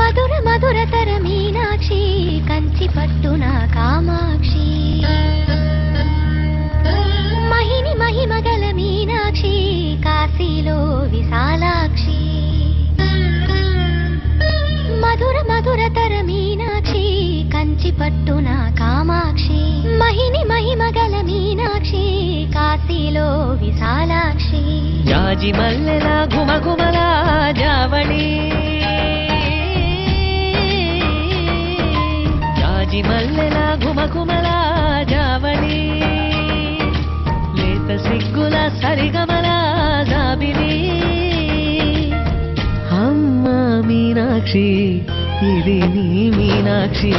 మధుర మధురతర మీనాక్షి కంచి పట్టున కామాక్షి మహిని మహిమగల మీనాక్షి కాశీలో విశాలాక్షి మధుర మధురతర మీనాక్షి కంచి పట్టున కామాక్షి మహిని మహిమగల మీనాక్షి కాశీలో విశాలాక్షి జాజి మల్లెల ఘుమఘుమల జావళి జాజి మల్లెల ఘుమఘుమల జావళి లేత సిగ్గుల సరిగమల జాబిలి అమ్మ మీనాక్షి ఇది నీ మీనాక్షి